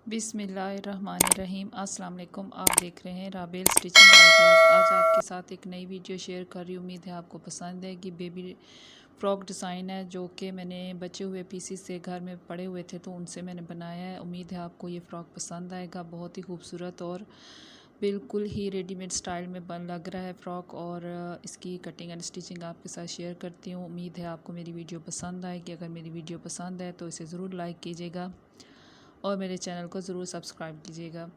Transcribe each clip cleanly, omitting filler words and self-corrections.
बिस्मिल्लाहिर्रहमानिर्रहीम। अस्सलाम वालेकुम। आप देख रहे हैं राबेल स्टिचिंग आइडियाज़। आज आपके साथ एक नई वीडियो शेयर कर रही हूँ। उम्मीद है आपको पसंद है। कि बेबी फ्रॉक डिज़ाइन है जो कि मैंने बचे हुए पीसीस से घर में पड़े हुए थे तो उनसे मैंने बनाया है। उम्मीद है आपको ये फ़्रॉक पसंद आएगा। बहुत ही खूबसूरत और बिल्कुल ही रेडीमेड स्टाइल में बन लग रहा है फ़्रॉक। और इसकी कटिंग एंड स्टिचिंग आपके साथ शेयर करती हूँ। उम्मीद है आपको मेरी वीडियो पसंद आएगी। अगर मेरी वीडियो पसंद है तो इसे ज़रूर लाइक कीजिएगा और मेरे चैनल को ज़रूर सब्सक्राइब कीजिएगा।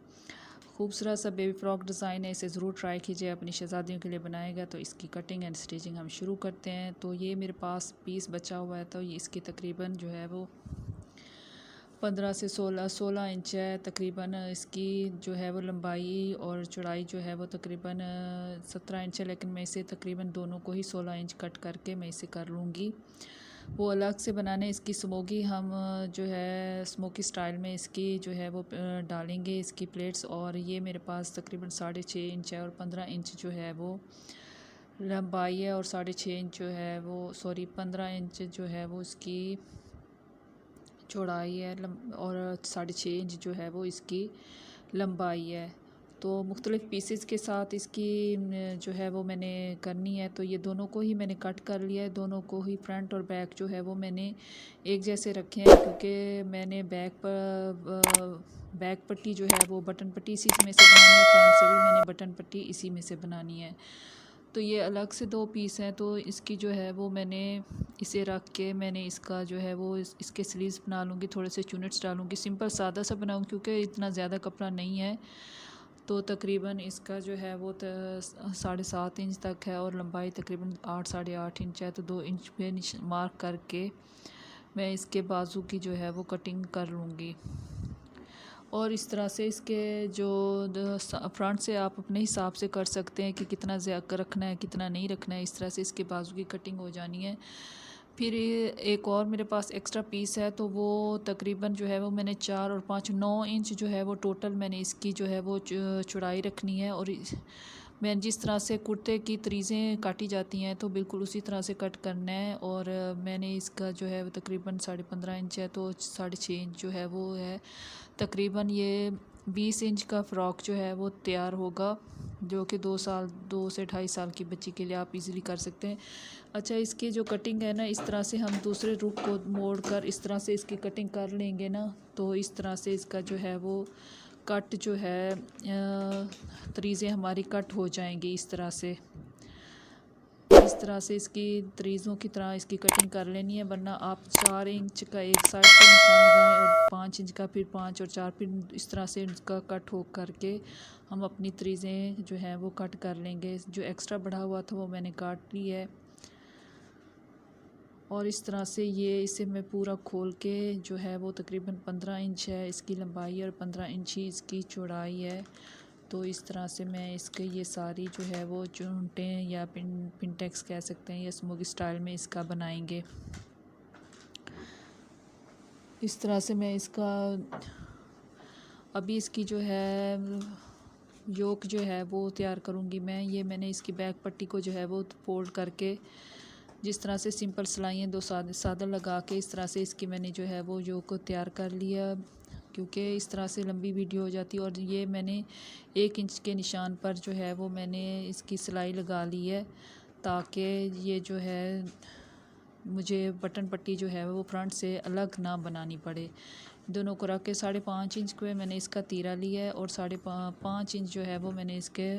खूबसूरत सा बेबी फ्रॉक डिज़ाइन है, इसे ज़रूर ट्राई कीजिए। अपनी शहज़ादियों के लिए बनाएगा। तो इसकी कटिंग एंड स्टिचिंग हम शुरू करते हैं। तो ये मेरे पास पीस बचा हुआ है तो ये इसकी तकरीबन जो है वो 15 से 16 इंच है तकरीबन। इसकी जो है वो लंबाई और चौड़ाई जो है वो तकरीबन 17 इंच है, लेकिन मैं इसे तकरीबन दोनों को ही 16 इंच कट करके मैं इसे कर लूँगी। वो अलग से बनाने इसकी स्मोकी हम जो है स्मोकी स्टाइल में इसकी जो है वो डालेंगे इसकी प्लेट्स। और ये मेरे पास तकरीबन 6.5 इंच है और 15 इंच जो है वो लंबाई है और 6.5 इंच जो है वो 15 इंच जो है वो इसकी चौड़ाई है और 6.5 इंच जो है वो इसकी लंबाई है। तो मुख्तलिफ़ पीसेस के साथ इसकी जो है वो मैंने करनी है। तो ये दोनों को ही मैंने कट कर लिया है। दोनों को ही फ्रंट और बैक जो है वो मैंने एक जैसे रखे हैं, क्योंकि मैंने बैक पट्टी जो है वो बटन पट्टी इसी में से बनानी है। फ्रंट से भी मैंने बटन पट्टी इसी में से बनानी है। तो ये अलग से दो पीस हैं। तो इसकी जो है वो मैंने इसे रख के मैंने इसका जो है वो इसके स्लीव्स बना लूँगी। थोड़े से चुनट्स डालूँगी। सिंपल सादा सा बनाऊँ क्योंकि इतना ज़्यादा कपड़ा नहीं है। तो तकरीबन इसका जो है वो 7.5 इंच तक है और लंबाई तकरीबन 8 साढ़े 8 इंच है। तो 2 इंच पे मार्क करके मैं इसके बाजू की जो है वो कटिंग कर लूँगी। और इस तरह से इसके जो फ्रंट से आप अपने हिसाब से कर सकते हैं कि कितना ज़्यादा रखना है कितना नहीं रखना है। इस तरह से इसके बाजू की कटिंग हो जानी है। फिर एक और मेरे पास एक्स्ट्रा पीस है तो वो तकरीबन जो है वो मैंने 4 और 5 9 इंच जो है वो टोटल मैंने इसकी जो है वो चौड़ाई रखनी है। और मैं जिस तरह से कुर्ते की तरीज़ें काटी जाती हैं तो बिल्कुल उसी तरह से कट करना है। और मैंने इसका जो है वो तकरीबन 15.5 इंच है तो 6.5 इंच जो है वो है। तकरीबन ये 20 इंच का फ़्रॉक जो है वो तैयार होगा, जो कि 2 से 2.5 साल की बच्ची के लिए आप इजीली कर सकते हैं। अच्छा, इसकी जो कटिंग है ना, इस तरह से हम दूसरे रुख को मोड़ कर इस तरह से इसकी कटिंग कर लेंगे ना, तो इस तरह से इसका जो है वो कट जो है तरीज़ें हमारी कट हो जाएंगी। इस तरह से इसकी तरीज़ों की तरह इसकी कटिंग कर लेनी है। वरना आप 4 इंच का एक साइड पर निशान लगाएं और 5 इंच का फिर 5 और 4 फिर इस तरह से इसका कट हो करके हम अपनी तरीज़ें जो हैं वो कट कर लेंगे। जो एक्स्ट्रा बढ़ा हुआ था वो मैंने काट ली है। और इस तरह से ये इसे मैं पूरा खोल के जो है वो तकरीबन 15 इंच है इसकी लंबाई और 15 इंच ही इसकी चौड़ाई है। तो इस तरह से मैं इसके ये सारी जो है वो चूंटें या पिनटेक्स कह सकते हैं या स्मोकी स्टाइल में इसका बनाएंगे। इस तरह से मैं इसका अभी इसकी जो है योक जो है वो तैयार करूँगी मैं। ये मैंने इसकी बैक पट्टी को जो है वो फोल्ड करके जिस तरह से सिंपल सिलाइयाँ 2 सादर लगा के इस तरह से इसकी मैंने जो है वो योक को तैयार कर लिया, क्योंकि इस तरह से लंबी वीडियो हो जाती है। और ये मैंने 1 इंच के निशान पर जो है वो मैंने इसकी सिलाई लगा ली है, ताकि ये जो है मुझे बटन पट्टी जो है वो फ्रंट से अलग ना बनानी पड़े। दोनों को रख के 5.5 इंच को मैंने इसका तीरा लिया है और 5.5 इंच जो है वो मैंने इसके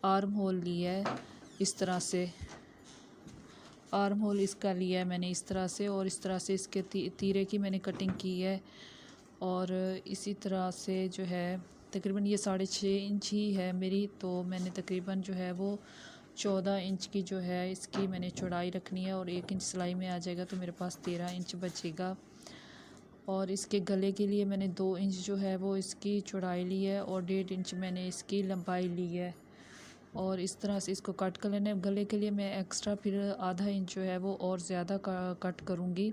आर्म होल लिया है। इस तरह से आर्म होल इसका लिया है मैंने इस तरह से। और इस तरह से इसके तीरे की मैंने कटिंग की है। और इसी तरह से जो है तकरीबन ये 6.5 इंच ही है मेरी, तो मैंने तकरीबन जो है वो 14 इंच की जो है इसकी मैंने चौड़ाई रखनी है। और 1 इंच सिलाई में आ जाएगा तो मेरे पास 13 इंच बचेगा। और इसके गले के लिए मैंने 2 इंच जो है वो इसकी चौड़ाई ली है और 1.5 इंच मैंने इसकी लंबाई ली है। और इस तरह से इसको कट कर लेना है। गले के लिए मैं एक्स्ट्रा फिर आधा इंच जो है वो और ज़्यादा कट करूँगी,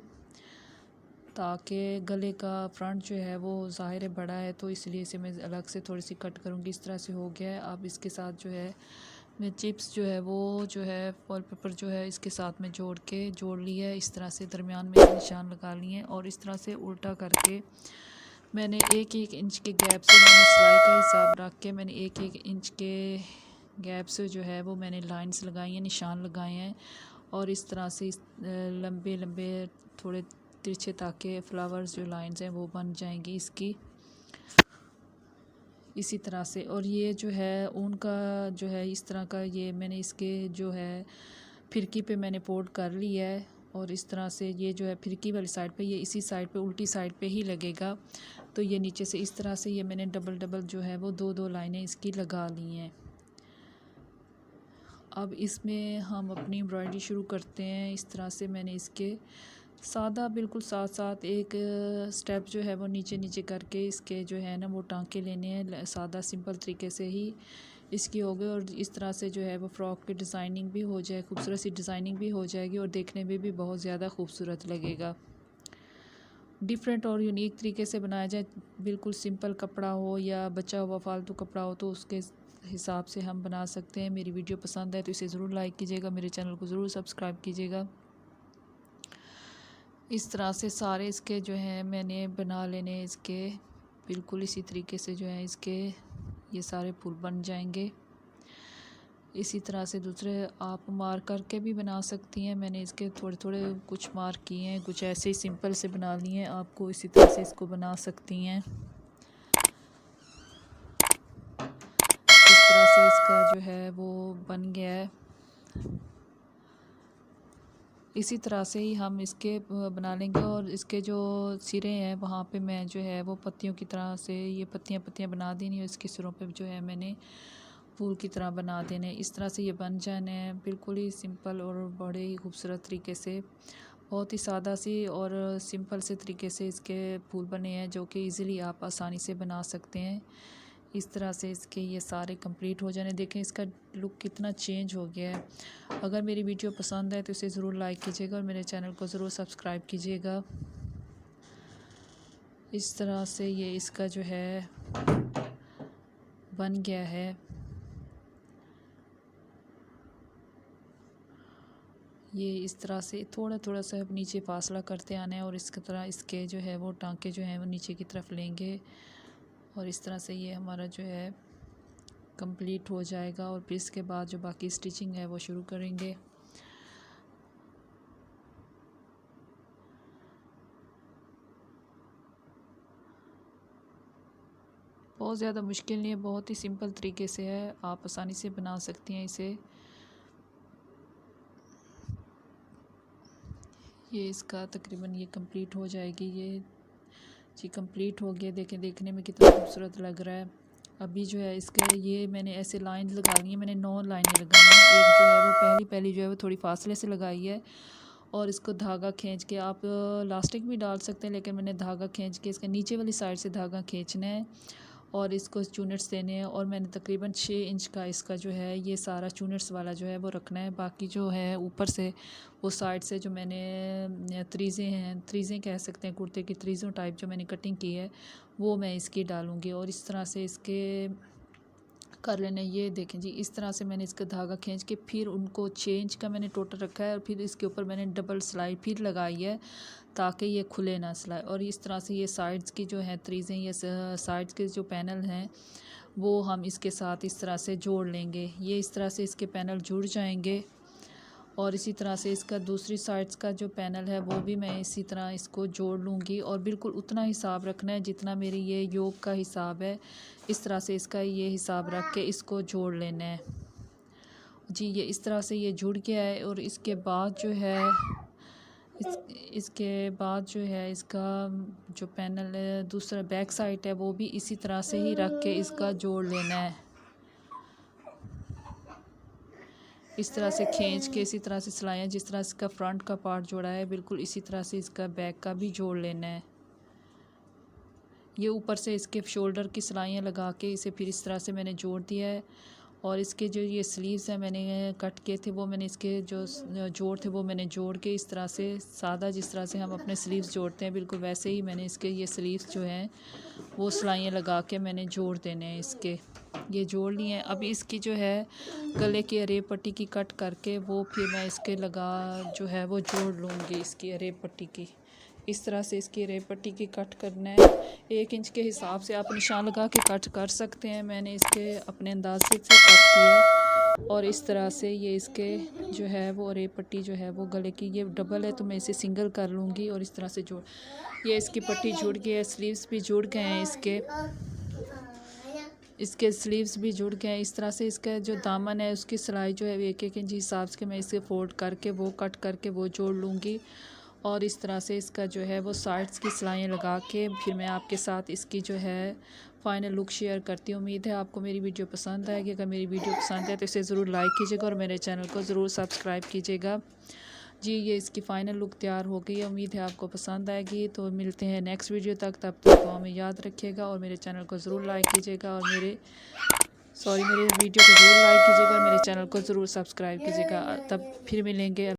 ताकि गले का फ्रंट जो है वो ज़ाहिर है बड़ा है, तो इसलिए इसे मैं अलग से थोड़ी सी कट करूँगी। इस तरह से हो गया है। अब इसके साथ जो है मैं चिप्स जो है वो जो है फॉल पेपर जो है इसके साथ में जोड़ लिया है। इस तरह से दरमियान में निशान लगा लिए हैं और इस तरह से उल्टा करके मैंने 1-1 इंच के गैप से मैंने सिलाई का हिसाब रख के मैंने 1-1 इंच के गैप से जो है वो मैंने लाइंस लगाई हैं, निशान लगाए हैं। और इस तरह से लंबे लंबे थोड़े तिरछे ताकि फ्लावर्स जो लाइंस हैं वो बन जाएंगी इसकी, इसी तरह से। और ये जो है ऊन का जो है इस तरह का, ये मैंने इसके जो है फिरकी पे मैंने पोर्ट कर लिया है। और इस तरह से ये जो है फिरकी वाली साइड पे, ये इसी साइड पे उल्टी साइड पे ही लगेगा। तो ये नीचे से इस तरह से ये मैंने डबल डबल जो है वो 2-2 लाइनें इसकी लगा ली हैं। अब इसमें हम अपनी एम्ब्रॉयडरी शुरू करते हैं। इस तरह से मैंने इसके सादा बिल्कुल साथ साथ एक स्टेप जो है वो नीचे नीचे करके इसके जो है ना वो टांके लेने हैं, सादा सिंपल तरीके से ही इसकी हो गई। और इस तरह से जो है वो फ्रॉक की डिज़ाइनिंग भी हो जाए, खूबसूरत सी डिज़ाइनिंग भी हो जाएगी और देखने में भी बहुत ज़्यादा खूबसूरत लगेगा। डिफरेंट और यूनिक तरीके से बनाया जाए, बिल्कुल सिंपल कपड़ा हो या बचा हुआ फालतू कपड़ा हो तो उसके हिसाब से हम बना सकते हैं। मेरी वीडियो पसंद है तो इसे ज़रूर लाइक कीजिएगा, मेरे चैनल को ज़रूर सब्सक्राइब कीजिएगा। इस तरह से सारे इसके जो है मैंने बना लेने इसके, बिल्कुल इसी तरीके से जो है इसके ये सारे फूल बन जाएंगे। इसी तरह से दूसरे आप मार्क करके भी बना सकती हैं। मैंने इसके थोड़े थोड़े कुछ मार्क किए हैं, कुछ ऐसे ही सिंपल से बना लिए हैं। आपको इसी तरह से इसको बना सकती हैं। इस तरह से इसका जो है वो बन गया है। इसी तरह से ही हम इसके बना लेंगे। और इसके जो सिरे हैं वहाँ पे मैं जो है वो पत्तियों की तरह से ये पत्तियाँ पत्तियाँ बना देनी, और इसके सिरों पे जो है मैंने फूल की तरह बना देने। इस तरह से ये बन जाने हैं, बिल्कुल ही सिंपल और बड़े ही खूबसूरत तरीके से, बहुत ही सादा सी और सिंपल से तरीके से इसके फूल बने हैं जो कि ईज़िली आप आसानी से बना सकते हैं। इस तरह से इसके ये सारे कंप्लीट हो जाने। देखें इसका लुक कितना चेंज हो गया है। अगर मेरी वीडियो पसंद है तो इसे ज़रूर लाइक कीजिएगा और मेरे चैनल को ज़रूर सब्सक्राइब कीजिएगा। इस तरह से ये इसका जो है बन गया है। ये इस तरह से थोड़ा थोड़ा सा अब नीचे फासला करते आना है और इसकी तरह इसके जो है वो टांके जो हैं वो नीचे की तरफ लेंगे। और इस तरह से ये हमारा जो है कंप्लीट हो जाएगा। और फिर इसके बाद जो बाकी स्टिचिंग है वो शुरू करेंगे। बहुत ज़्यादा मुश्किल नहीं है, बहुत ही सिंपल तरीके से है, आप आसानी से बना सकती हैं इसे। ये इसका तकरीबन ये कंप्लीट हो जाएगी। ये जी कंप्लीट हो गया। देखें देखने में कितना खूबसूरत लग रहा है। अभी जो है इसके ये मैंने ऐसे लाइन लगा ली है, मैंने 9 लाइनें लगाई हैं। एक जो है वो पहली पहली जो है वो थोड़ी फासले से लगाई है। और इसको धागा खींच के आप लास्टिक भी डाल सकते हैं, लेकिन मैंने धागा खींच के इसके नीचे वाली साइड से धागा खींचना है और इसको चूनट्स देने हैं। और मैंने तकरीबन 6 इंच का इसका जो है ये सारा चूनट्स वाला जो है वो रखना है। बाकी जो है ऊपर से वो साइड से जो मैंने तरीज़ें हैं, तरीज़ें कह सकते हैं, कुर्ते की तरीज़ों टाइप जो मैंने कटिंग की है वो मैं इसकी डालूँगी। और इस तरह से इसके कर लेने। ये देखें जी, इस तरह से मैंने इसका धागा खींच के फिर उनको चेंज का मैंने टोटल रखा है और फिर इसके ऊपर मैंने डबल सिलाई फिर लगाई है ताकि ये खुले ना सिलाई। और इस तरह से ये साइड्स की जो है तरीज़ें, ये साइड्स के जो पैनल हैं वो हम इसके साथ इस तरह से जोड़ लेंगे। ये इस तरह से इसके पैनल जुड़ जाएंगे। और इसी तरह से इसका दूसरी साइड्स का जो पैनल है वो भी मैं इसी तरह इसको जोड़ लूँगी। और बिल्कुल उतना हिसाब रखना है जितना मेरी ये योक का हिसाब है। इस तरह से इसका ये हिसाब रख के इसको जोड़ लेना है जी। ये इस तरह से ये जुड़ गया है। और इसके बाद जो है इसके बाद जो है इसका जो पैनल है दूसरा बैक साइड है वो भी इसी तरह से ही रख के इसका जोड़ लेना है। इस तरह से खींच के इसी तरह से सिलाइयाँ, जिस तरह इसका फ्रंट का पार्ट जोड़ा है बिल्कुल इसी तरह से इसका बैक का भी जोड़ लेना है। ये ऊपर से इसके शोल्डर की सिलाइयाँ लगा के इसे फिर इस तरह से मैंने जोड़ दिया है। और इसके जो ये स्लीव्स हैं मैंने कट किए थे वो मैंने इसके जो जोड़ थे वो मैंने जोड़ के इस तरह से सादा जिस तरह से हम अपने स्लीव्स जोड़ते हैं बिल्कुल वैसे ही मैंने इसके ये स्लीव्स जो हैं वो सिलाइयाँ लगा के मैंने जोड़ देने हैं इसके। ये जोड़ लिए हैं। अब इसकी जो है गले की अरेब पट्टी की कट करके वो फिर मैं इसके लगा जो है वो जोड़ लूँगी इसकी अरेब पट्टी की। इस तरह से इसकी रेप पट्टी की कट करना है। 1 इंच के हिसाब से आप निशान लगा के कट कर सकते हैं। मैंने इसके अपने अंदाज से कट किया और इस तरह से ये इसके जो है वो रेप पट्टी जो है वो गले की, ये डबल है तो मैं इसे सिंगल कर लूँगी और इस तरह से जोड़, ये इसकी पट्टी जुड़ गई है। स्लीव्स भी जुड़ गए हैं, इसके स्लीव्स भी जुड़ गए हैं। इस तरह से इसका जो दामन है उसकी सिलाई जो है 1-1 इंच हिसाब से मैं इसे फोल्ड करके वो कट करके वो जोड़ लूँगी और इस तरह से इसका जो है वो साइड्स की सिलाइयाँ लगा के फिर मैं आपके साथ इसकी जो है फ़ाइनल लुक शेयर करती हूँ। उम्मीद है आपको मेरी वीडियो पसंद आएगी। अगर मेरी वीडियो पसंद है तो इसे ज़रूर लाइक कीजिएगा और मेरे चैनल को ज़रूर सब्सक्राइब कीजिएगा। जी, ये इसकी फ़ाइनल लुक तैयार हो गई है। उम्मीद है आपको पसंद आएगी। तो मिलते हैं नेक्स्ट वीडियो तक, तब तक दुआ में याद रखिएगा और मेरे चैनल को ज़रूर लाइक कीजिएगा और मेरे वीडियो को ज़रूर लाइक कीजिएगा और मेरे चैनल को ज़रूर सब्सक्राइब कीजिएगा। तब फिर मिलेंगे।